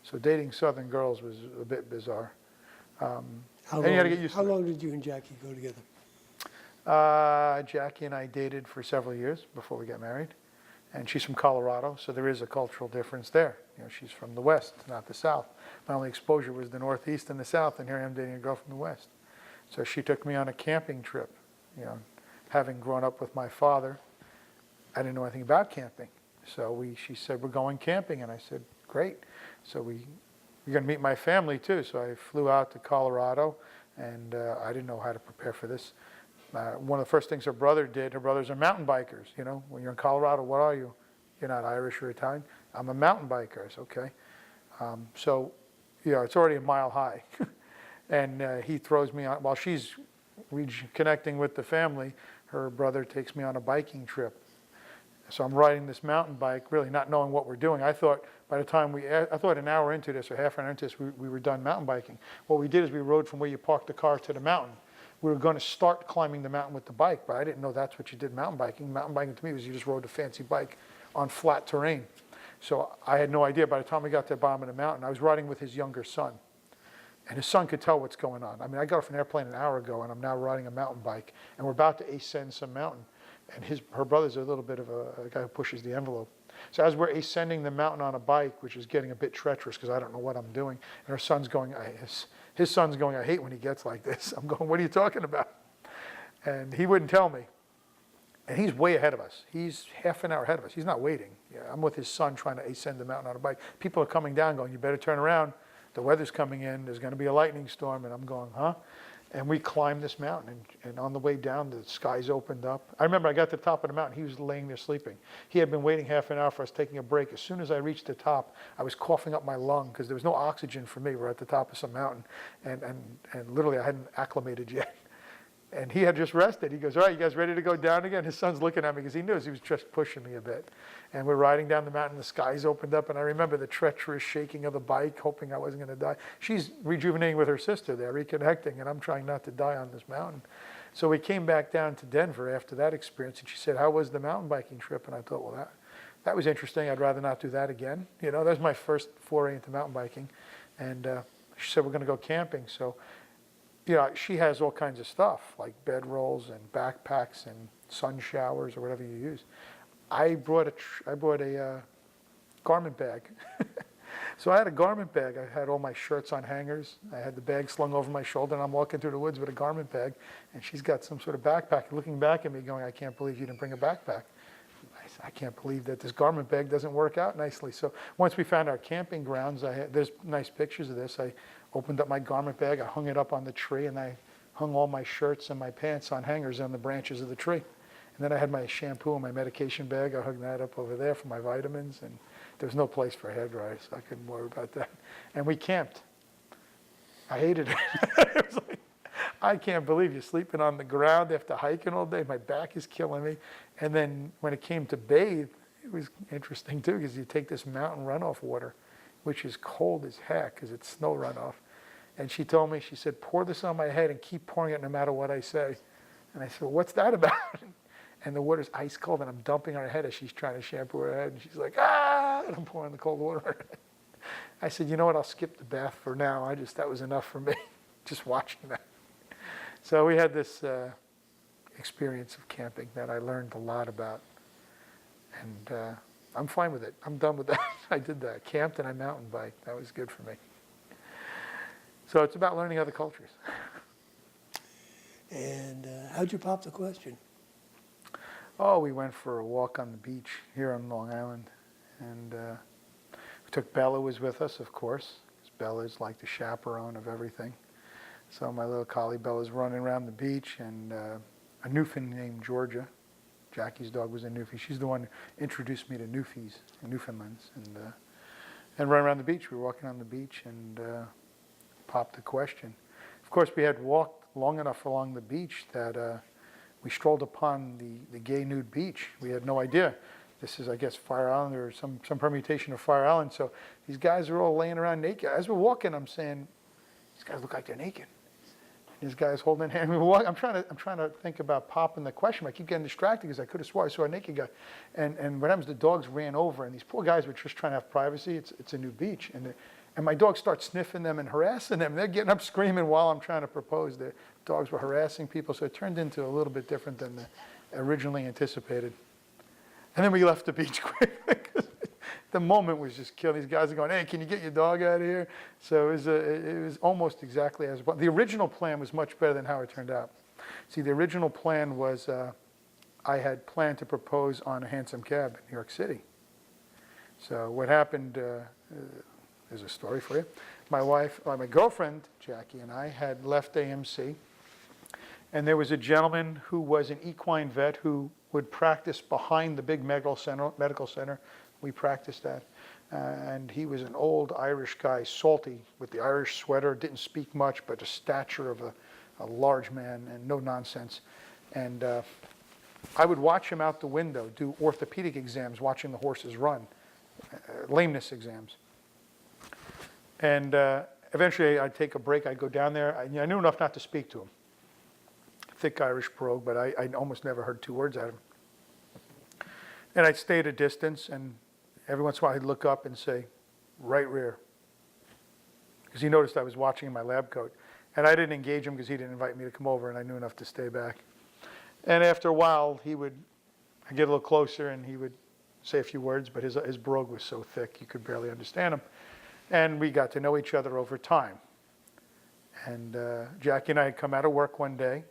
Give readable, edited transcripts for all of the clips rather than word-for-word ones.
So dating Southern girls was a bit bizarre. How and you had to get used to it. long did you and Jackie go together? Jackie and I dated for several years before we got married. And she's from Colorado, so there is a cultural difference there. You know, she's from the West, not the South. My only exposure was the Northeast and the South, and here I am dating a girl from the West. So she took me on a camping trip. You know, having grown up with my father, I didn't know anything about camping. So she said, we're going camping, and I said, great. So we're going to meet my family too. So I flew out to Colorado, and I didn't know how to prepare for this. One of the first things her brother did, her brothers are mountain bikers. You know, when you're in Colorado, what are you? You're not Irish or Italian. I'm a mountain biker. I said, okay. So, you know, it's already a mile high. And he throws me on, while she's connecting with the family, her brother takes me on a biking trip. So I'm riding this mountain bike, really not knowing what we're doing. I thought by the time I thought an hour into this or half an hour into this, we were done mountain biking. What we did is we rode from where you parked the car to the mountain. We were going to start climbing the mountain with the bike, but I didn't know that's what you did mountain biking. Mountain biking to me was you just rode a fancy bike on flat terrain. So I had no idea. By the time we got to the bottom of the mountain, I was riding with his younger son. And his son could tell what's going on. I mean, I got off an airplane an hour ago, and I'm now riding a mountain bike, and we're about to ascend some mountain. And her brother's a little bit of a guy who pushes the envelope. So as we're ascending the mountain on a bike, which is getting a bit treacherous because I don't know what I'm doing, and her son's going, his son's going, I hate when he gets like this. I'm going, what are you talking about? And he wouldn't tell me. And he's way ahead of us. He's half an hour ahead of us. He's not waiting. Yeah, I'm with his son trying to ascend the mountain on a bike. People are coming down going, you better turn around. The weather's coming in. There's going to be a lightning storm. And I'm going, huh? And we climbed this mountain. And on the way down, the skies opened up. I remember I got to the top of the mountain. He was laying there sleeping. He had been waiting half an hour for us taking a break. As soon as I reached the top, I was coughing up my lung because there was no oxygen for me. We're at the top of some mountain. And literally, I hadn't acclimated yet. And he had just rested. He goes, all right, you guys ready to go down again? His son's looking at me because he knows he was just pushing me a bit. And we're riding down the mountain. The skies opened up. And I remember the treacherous shaking of the bike, hoping I wasn't going to die. She's rejuvenating with her sister there, reconnecting. And I'm trying not to die on this mountain. So we came back down to Denver after that experience. And she said, how was the mountain biking trip? And I thought, well, that was interesting. I'd rather not do that again. You know, that was my first foray into mountain biking. And she said, we're going to go camping. So, you know, she has all kinds of stuff like bedrolls and backpacks and sun showers or whatever you use. I brought a garment bag. So I had a garment bag. I had all my shirts on hangers. I had the bag slung over my shoulder, and I'm walking through the woods with a garment bag, and she's got some sort of backpack looking back at me going, I can't believe you didn't bring a backpack. I can't believe that this garment bag doesn't work out nicely. So once we found our camping grounds, there's nice pictures of this. I opened up my garment bag, I hung it up on the tree, and I hung all my shirts and my pants on hangers on the branches of the tree. And then I had my shampoo and my medication bag. I hung that up over there for my vitamins, and there was no place for a hairdryer, so I couldn't worry about that. And we camped. I hated it. It was like, I can't believe you're sleeping on the ground after hiking all day. My back is killing me. And then when it came to bathe, it was interesting too, because you take this mountain runoff water, which is cold as heck because it's snow runoff. And she told me, she said, pour this on my head and keep pouring it no matter what I say. And I said, well, what's that about? And the water's ice cold, and I'm dumping on her head as she's trying to shampoo her head. And she's like, ah, and I'm pouring the cold water on her head. I said, you know what, I'll skip the bath for now. That was enough for me, just watching that. So we had this experience of camping that I learned a lot about. And I'm fine with it. I'm done with that. I did that. Camped and I mountain biked. That was good for me. So it's about learning other cultures. And how'd you pop the question? Oh, we went for a walk on the beach here on Long Island. And we took Bella was with us, of course, because Bella's like the chaperone of everything. So my little collie Bella's running around the beach, and a Newfoundland named Georgia. Jackie's dog was a Newfie. She's the one who introduced me to Newfies and Newfoundlands. And run around the beach. We were walking on the beach and popped the question. Of course, we had walked long enough along the beach that we strolled upon the gay nude beach. We had no idea. This is, I guess, Fire Island or some permutation of Fire Island. So these guys are all laying around naked. As we're walking, I'm saying, these guys look like they're naked. This guy's holding hand. I'm trying to think about popping the question. I keep getting distracted because I could have swore I saw a naked guy. And what happens? The dogs ran over, and these poor guys were just trying to have privacy. It's a new beach, and my dogs start sniffing them and harassing them. They're getting up screaming while I'm trying to propose. The dogs were harassing people, so it turned into a little bit different than originally anticipated. And then we left the beach quickly because the moment was just killing. These guys are going, "Hey, can you get your dog out of here?" So it was almost exactly as the original plan was much better than how it turned out. See, the original plan was I had planned to propose on a hansom cab in New York City. So what happened? There's a story for you. My girlfriend Jackie, and I had left AMC, and there was a gentleman who was an equine vet who would practice behind the big medical center. We practiced that. And he was an old Irish guy, salty, with the Irish sweater, didn't speak much, but a stature of a large man and no nonsense. And I would watch him out the window do orthopedic exams, watching the horses run, lameness exams. And eventually I'd take a break, I'd go down there. I knew enough not to speak to him. Thick Irish brogue, but I almost never heard 2 words out of him. And I'd stay at a distance, and every once in a while I'd look up and say, "Right rear." Because he noticed I was watching in my lab coat. And I didn't engage him because he didn't invite me to come over, and I knew enough to stay back. And after a while, I'd get a little closer, and he would say a few words, but his brogue was so thick you could barely understand him. And we got to know each other over time. And Jackie and I had come out of work one day,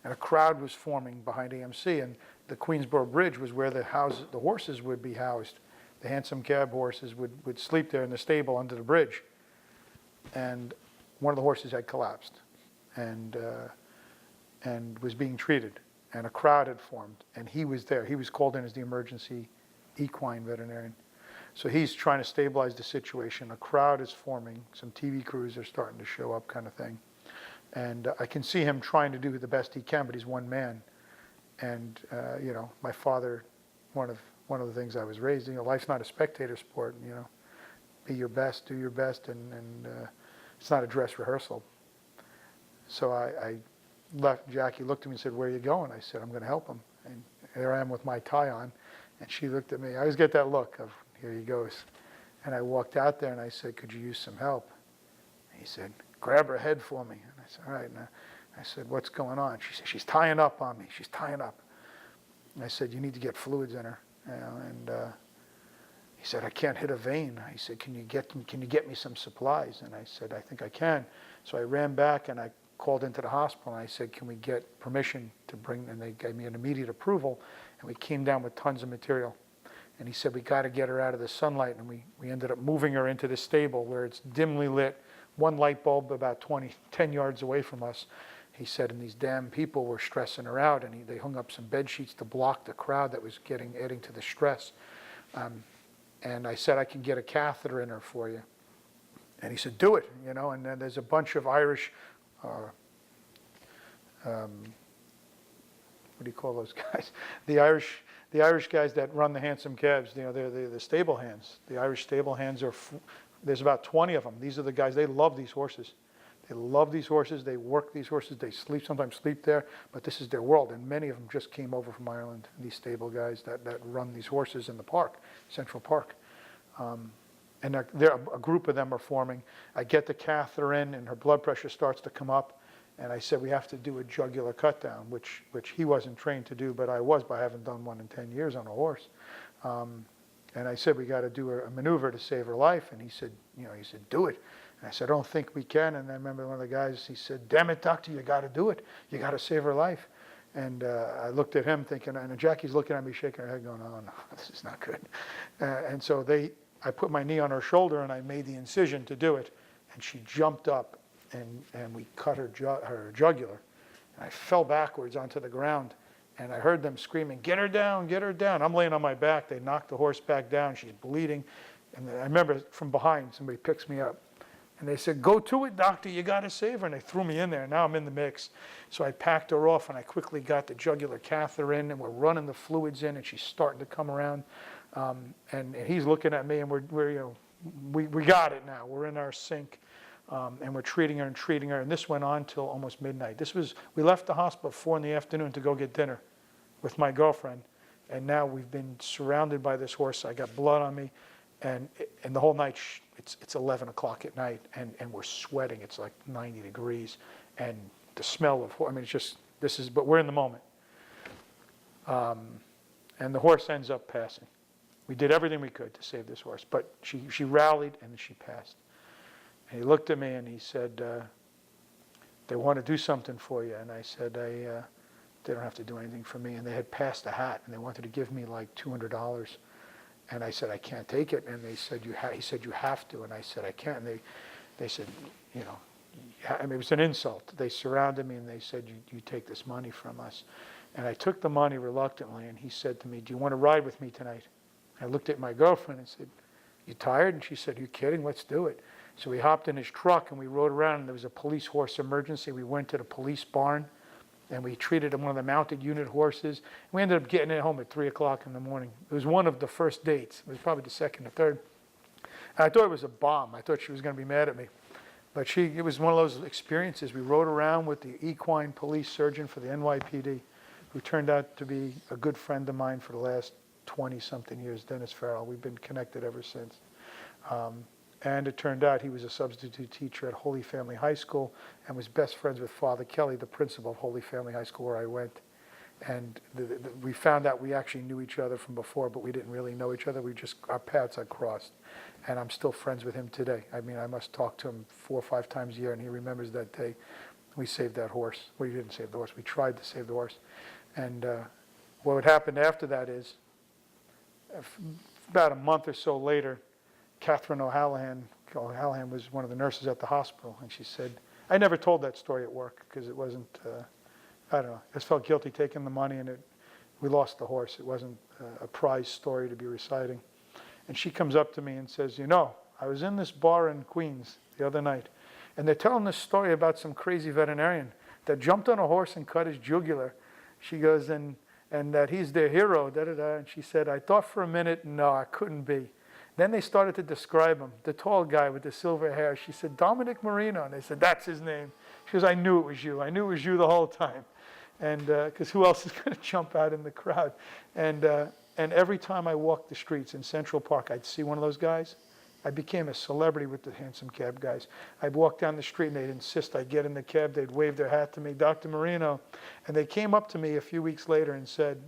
and a crowd was forming behind AMC, and the Queensboro Bridge was where the horses would be housed. The hansom cab horses would sleep there in the stable under the bridge. And one of the horses had collapsed and was being treated. And a crowd had formed, and he was there. He was called in as the emergency equine veterinarian. So he's trying to stabilize the situation. A crowd is forming. Some TV crews are starting to show up, kind of thing. And I can see him trying to do the best he can, but he's one man. And my father, one of the things I was raised, life's not a spectator sport. Be your best, do your best, and it's not a dress rehearsal. So I left. Jackie looked at me and said, "Where are you going?" I said, "I'm going to help him." And there I am with my tie on, and she looked at me. I always get that look of, "Here he goes." And I walked out there and I said, "Could you use some help?" And he said, "Grab her head for me." And I said, "All right." And I said, "What's going on?" She said, "She's tying up on me. She's tying up." And I said, "You need to get fluids in her." And he said, "I can't hit a vein." I said, "Can you get me some supplies?" And I said, "I think I can." So I ran back and I called into the hospital and I said, "Can we get permission to bring?" And they gave me an immediate approval, and we came down with tons of material. And he said, "We got to get her out of the sunlight." And we ended up moving her into the stable where it's dimly lit, one light bulb about 10 yards away from us. He said, and these damn people were stressing her out, and they hung up some bed sheets to block the crowd that was adding to the stress. And I said, "I can get a catheter in her for you." And he said, "Do it," and then there's a bunch of Irish, what do you call those guys? The Irish guys that run the hansom cabs, they're the stable hands. The Irish stable hands there's about 20 of them. These are the guys, they love these horses. They love these horses, they work these horses, they sometimes sleep there, but this is their world. And many of them just came over from Ireland, these stable guys that run these horses in the park, Central Park. And a group of them are forming. I get the catheter in, and her blood pressure starts to come up. And I said, we have to do a jugular cut down, which he wasn't trained to do, but I was, but I haven't done one in 10 years on a horse. And I said, we got to do a maneuver to save her life. And he said, "Do it." And I said, "I don't think we can." And I remember one of the guys, he said, "Damn it, doctor, you got to do it. You got to save her life." And I looked at him thinking, and Jackie's looking at me, shaking her head, going, "Oh no, this is not good." And so I put my knee on her shoulder and I made the incision to do it. And she jumped up and we cut her jugular. And I fell backwards onto the ground. And I heard them screaming, "Get her down, get her down." I'm laying on my back. They knocked the horse back down. She's bleeding. And I remember from behind, somebody picks me up. And they said, "Go to it, doctor. You got to save her." And they threw me in there. Now I'm in the mix. So I packed her off, and I quickly got the jugular catheter in, and we're running the fluids in, and she's starting to come around. And he's looking at me, and we got it now. We're in our sync. And we're treating her and treating her. And this went on till almost midnight. We left the hospital at 4 in the afternoon to go get dinner with my girlfriend. And now we've been surrounded by this horse. I got blood on me. And the whole night, it's 11 o'clock at night, and we're sweating. It's like 90 degrees. And the smell of, I mean, it's just, but we're in the moment. And the horse ends up passing. We did everything we could to save this horse, but she rallied and she passed. And he looked at me and he said, they want to do something for you. And I said, they don't have to do anything for me. And they had passed a hat and they wanted to give me like $200. And I said, I can't take it. And they said, he said, you have to. And I said, I can't. And they said, you know, I mean, it was an insult. They surrounded me and they said, you take this money from us. And I took the money reluctantly, and he said to me, do you want to ride with me tonight? I looked at my girlfriend and said, you tired? And she said, you kidding? Let's do it. So we hopped in his truck and we rode around, and there was a police horse emergency. We went to the police barn and we treated one of the mounted unit horses. We ended up getting it home at 3 o'clock in the morning. It was one of the first dates. It was probably the second or third. And I thought it was a bomb. I thought she was going to be mad at me. But it was one of those experiences. We rode around with the equine police surgeon for the NYPD, who turned out to be a good friend of mine for the last 20-something years, Dennis Farrell. We've been connected ever since. And it turned out he was a substitute teacher at Holy Family High School and was best friends with Father Kelly, the principal of Holy Family High School where I went. And we found out we actually knew each other from before, but we didn't really know each other. Our paths had crossed. And I'm still friends with him today. I mean, I must talk to him 4 or 5 times a year, and he remembers that day we saved that horse. Well, we didn't save the horse. We tried to save the horse. And what would happen after that is, about a month or so later, Catherine O'Hallahan was one of the nurses at the hospital, and she said, I never told that story at work because it wasn't, I don't know, I just felt guilty taking the money, and we lost the horse. It wasn't a prize story to be reciting. And she comes up to me and says, you know, I was in this bar in Queens the other night, and they're telling this story about some crazy veterinarian that jumped on a horse and cut his jugular. She goes, and that he's their hero, da-da-da. And she said, I thought for a minute, no, I couldn't be. Then they started to describe him, the tall guy with the silver hair. She said, Dominic Marino. And they said, that's his name. She goes, I knew it was you. I knew it was you the whole time. And because who else is going to jump out in the crowd? And every time I walked the streets in Central Park, I'd see one of those guys. I became a celebrity with the handsome cab guys. I'd walk down the street and they'd insist I get in the cab. They'd wave their hat to me, Dr. Marino. And they came up to me a few weeks later and said,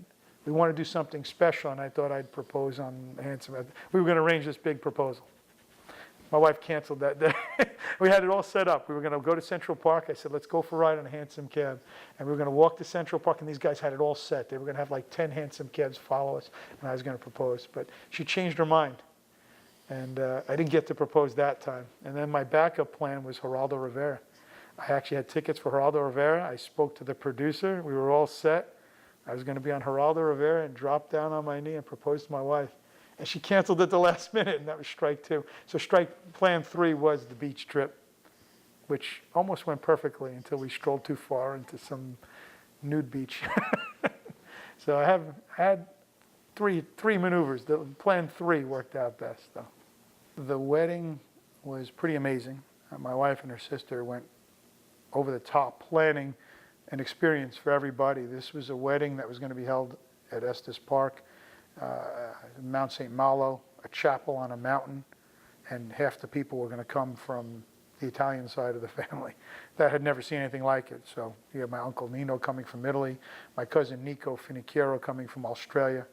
we want to do something special. And I thought I'd propose on handsome. We were going to arrange this big proposal. My wife canceled that day. We had it all set up. We were going to go to Central Park. I said, let's go for a ride on a handsome cab. And we were going to walk to Central Park, and these guys had it all set. They were going to have like 10 handsome cabs follow us, and I was going to propose. But she changed her mind. And I didn't get to propose that time. And then my backup plan was Geraldo Rivera. I actually had tickets for Geraldo Rivera. I spoke to the producer. We were all set. I was going to be on Geraldo Rivera and drop down on my knee and propose to my wife. And she canceled at the last minute, and that was strike 2. So plan 3 was the beach trip, which almost went perfectly until we strolled too far into some nude beach. So I had three maneuvers. The plan 3 worked out best, though. The wedding was pretty amazing. My wife and her sister went over the top, planning an experience for everybody. This was a wedding that was going to be held at Estes Park, Mount St. Malo, a chapel on a mountain, and half the people were going to come from the Italian side of the family that had never seen anything like it. So you have my uncle Nino coming from Italy, my cousin Nico Finocchiaro coming from Australia.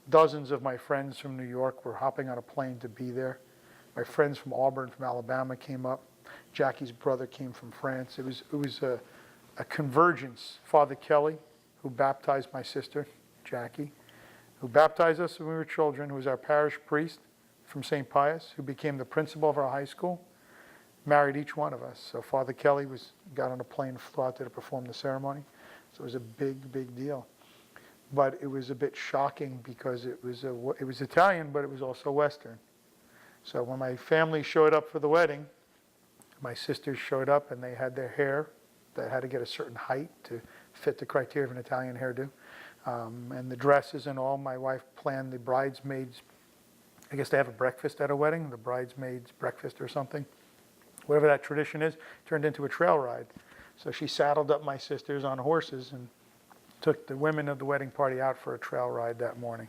Dozens of my friends from New York were hopping on a plane to be there. My friends from Auburn, from Alabama came up. Jackie's brother came from France. It was a convergence. Father Kelly, who baptized my sister, Jackie, who baptized us when we were children, who was our parish priest from St. Pius, who became the principal of our high school, married each one of us. So Father Kelly got on a plane and flew out there to perform the ceremony. So it was a big, big deal. But it was a bit shocking because it was Italian, but it was also Western. So when my family showed up for the wedding, my sisters showed up and they had their hair that had to get a certain height to fit the criteria of an Italian hairdo. And the dresses and all. My wife planned the bridesmaids. I guess they have a breakfast at a wedding, the bridesmaids breakfast or something. whatever that tradition is, turned into a trail ride. So she saddled up my sisters on horses and took the women of the wedding party out for a trail ride that morning.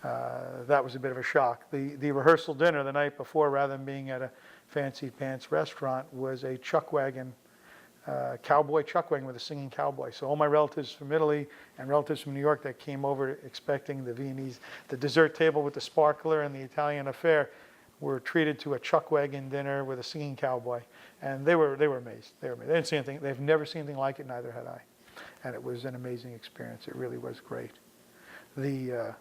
That was a bit of a shock. The rehearsal dinner the night before, rather than being at a fancy pants restaurant, was a chuck wagon, cowboy chuck wagon with a singing cowboy. So all my relatives from Italy and relatives from New York that came over expecting the Viennese, the dessert table with the sparkler and the Italian affair, were treated to a chuck wagon dinner with a singing cowboy. And they were amazed. They didn't see anything. They've never seen anything like it, neither had I. And it was an amazing experience. It really was great. The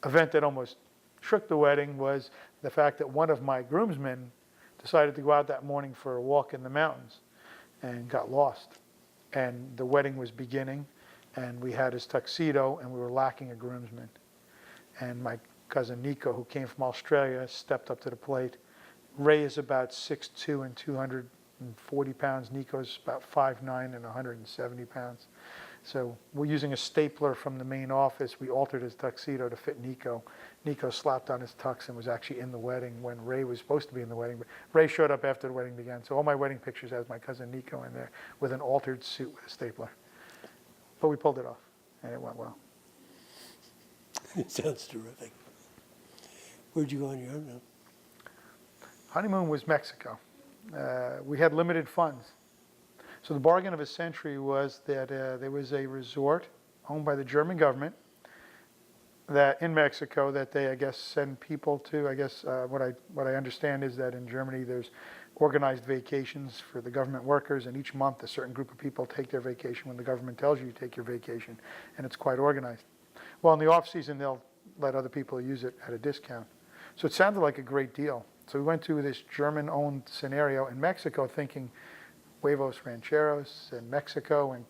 event that almost shook the wedding was the fact that one of my groomsmen decided to go out that morning for a walk in the mountains and got lost. And the wedding was beginning, and we had his tuxedo, and we were lacking a groomsman. And my cousin Nico, who came from Australia, stepped up to the plate. Ray is about 6'2" and 240 pounds. Nico's about 5'9" and 170 pounds. So we're using a stapler from the main office. We altered his tuxedo to fit Nico. Nico slapped on his tux and was actually in the wedding when Ray was supposed to be in the wedding. But Ray showed up after the wedding began. So all my wedding pictures has my cousin Nico in there with an altered suit with a stapler. But we pulled it off, and it went well. It sounds terrific. Where'd you go on your honeymoon? Honeymoon was Mexico. We had limited funds. So the bargain of a century was that there was a resort owned by the German government that in Mexico that they, I guess, send people to. I guess what I understand is that in Germany there's organized vacations for the government workers, and each month a certain group of people take their vacation when the government tells you to take your vacation, and it's quite organized. Well, in the off season they'll let other people use it at a discount. So it sounded like a great deal. So we went to this German-owned scenario in Mexico thinking Huevos Rancheros and Mexico and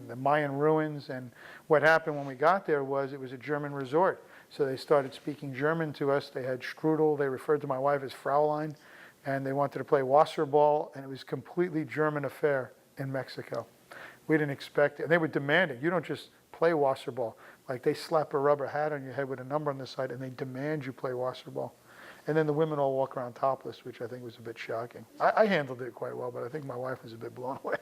the Mayan ruins. And what happened when we got there was it was a German resort. So they started speaking German to us. They had strudel. They referred to my wife as Fraulein. And they wanted to play Wasserball. And it was a completely German affair in Mexico. We didn't expect it. And they were demanding. You don't just play Wasserball. Like they slap a rubber hat on your head with a number on the side and they demand you play Wasserball. And then the women all walk around topless, which I think was a bit shocking. I handled it quite well, but I think my wife was a bit blown away.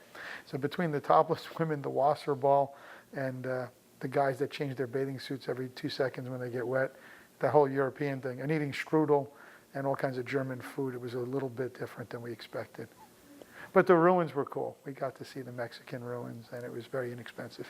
So between the topless women, the Wasserball, and the guys that change their bathing suits every 2 seconds when they get wet, the whole European thing, and eating strudel and all kinds of German food, it was a little bit different than we expected. But the ruins were cool. We got to see the Mexican ruins, and it was very inexpensive.